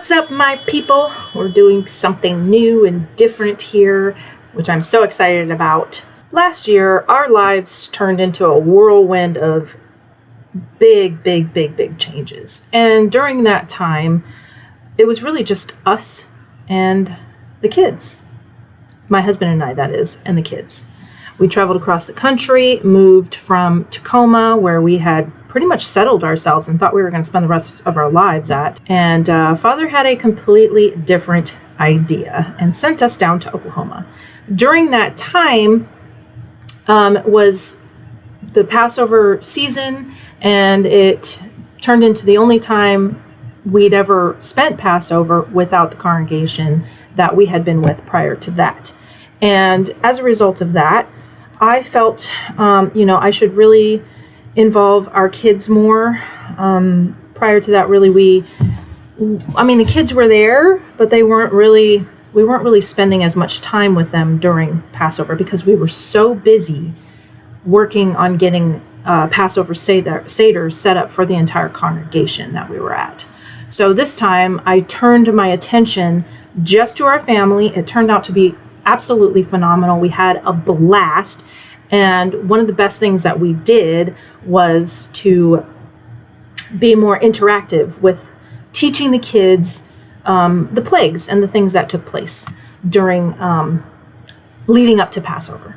What's up, my people? We're doing something new and different here, which I'm so excited about. Last year, our lives turned into a whirlwind of big changes. And during that time, it was really just us and the kids. My husband and I, that is, and the kids. We traveled across the country, moved from Tacoma, where we had pretty much settled ourselves and thought we were going to spend the rest of our lives at. And Father had a completely different idea and sent us down to Oklahoma. During that time was the Passover season, and it turned into the only time we'd ever spent Passover without the congregation that we had been with prior to that. And as a result of that, I felt, I should really involve our kids more. Prior to that, really, the kids were there, but we weren't really spending as much time with them during Passover because we were so busy working on getting Passover Seder set up for the entire congregation that we were at. So this time I turned my attention just to our family. It turned out to be absolutely phenomenal. We had a blast. And one of the best things that we did was to be more interactive with teaching the kids the plagues and the things that took place during leading up to Passover.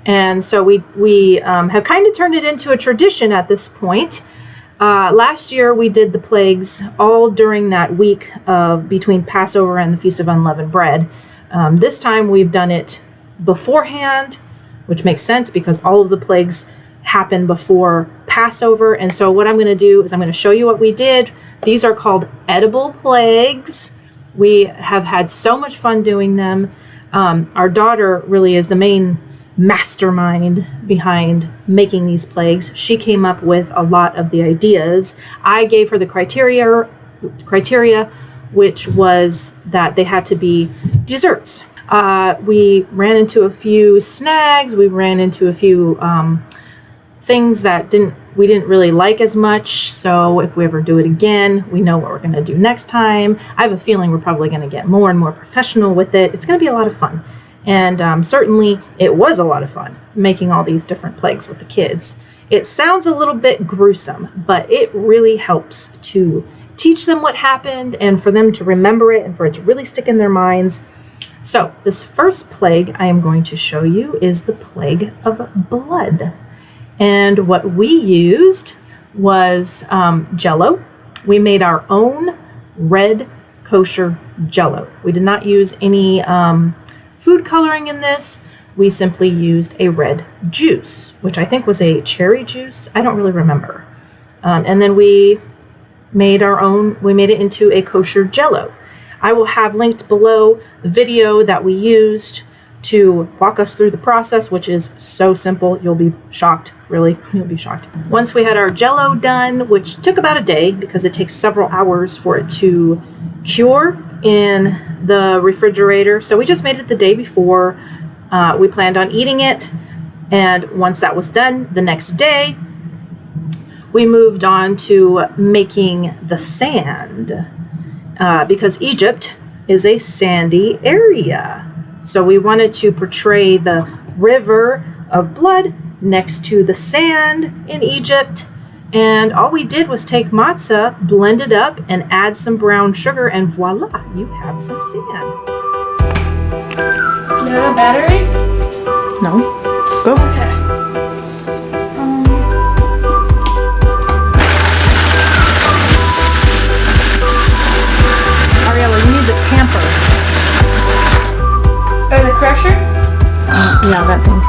And so we have kind of turned it into a tradition at this point. Last year we did the plagues all during that week of between Passover and the Feast of Unleavened Bread. This time we've done it beforehand, which makes sense because all of the plagues happen before Passover. And so what I'm going to do is I'm going to show you what we did. These are called edible plagues. We have had so much fun doing them. Our daughter really is the main mastermind behind making these plagues. She came up with a lot of the ideas. I gave her the criteria, which was that they had to be desserts. We ran into a few snags. We ran into a few things that we didn't really like as much. So if we ever do it again, we know what we're going to do next time. I have a feeling we're probably going to get more and more professional with it. It's going to be a lot of fun. And certainly it was a lot of fun making all these different plagues with the kids. It sounds a little bit gruesome, but it really helps to teach them what happened and for them to remember it and for it to really stick in their minds. So this first plague I am going to show you is the plague of blood. And what we used was Jell-O. We made our own red kosher Jell-O. We did not use any food coloring in this. We simply used a red juice, which I think was a cherry juice. I don't really remember. And then we made it into a kosher Jell-O. I will have linked below the video that we used to walk us through the process, which is so simple. You'll be shocked, really. You'll be shocked. Once we had our Jell-O done, which took about a day because it takes several hours for it to cure in the refrigerator. So we just made it the day before. We planned on eating it. And once that was done, the next day, we moved on to making the sand. Because Egypt is a sandy area. So we wanted to portray the river of blood next to the sand in Egypt. And all we did was take matzah, blend it up, and add some brown sugar, and voila, you have some sand. Do you have a battery? No. Go. Okay. Ariella, you need the tamper. Or the crusher? Yeah, that thing.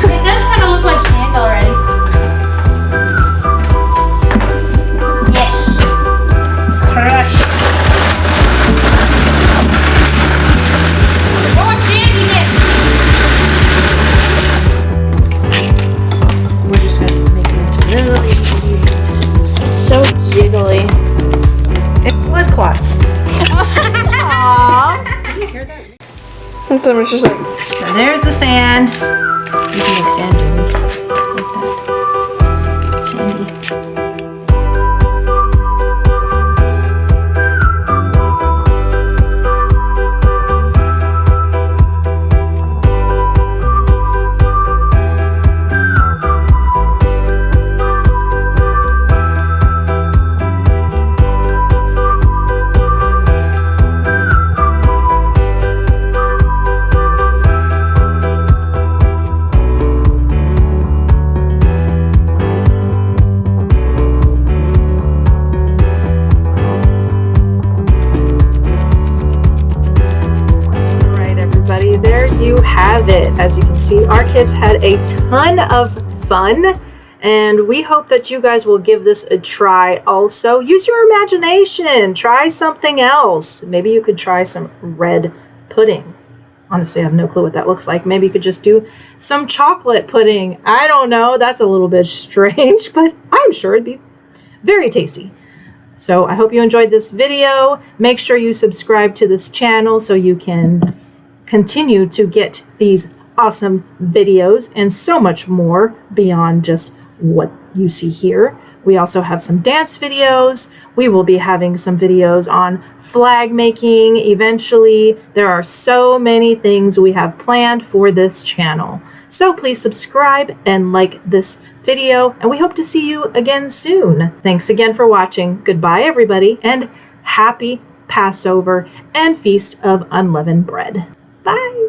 It does kind of look like sand already. Yes. Crush. More sandiness. We're just going to make it into really pieces. It's so jiggly. It's blood clots. Aww. Did you hear that? And someone's just like, So there's the sand. You can make sand dunes like that. Sandy. have it. As you can see, our kids had a ton of fun, and we hope that you guys will give this a try also. Use your imagination. Try something else. Maybe you could try some red pudding. Honestly, I have no clue what that looks like. Maybe you could just do some chocolate pudding. I don't know. That's a little bit strange, but I'm sure it'd be very tasty. So I hope you enjoyed this video. Make sure you subscribe to this channel so you can continue to get these awesome videos and so much more beyond just what you see here. We also have some dance videos. We will be having some videos on flag making eventually. There are so many things we have planned for this channel. So please subscribe and like this video, and we hope to see you again soon. Thanks again for watching. Goodbye, everybody, and happy Passover and Feast of Unleavened Bread. Bye.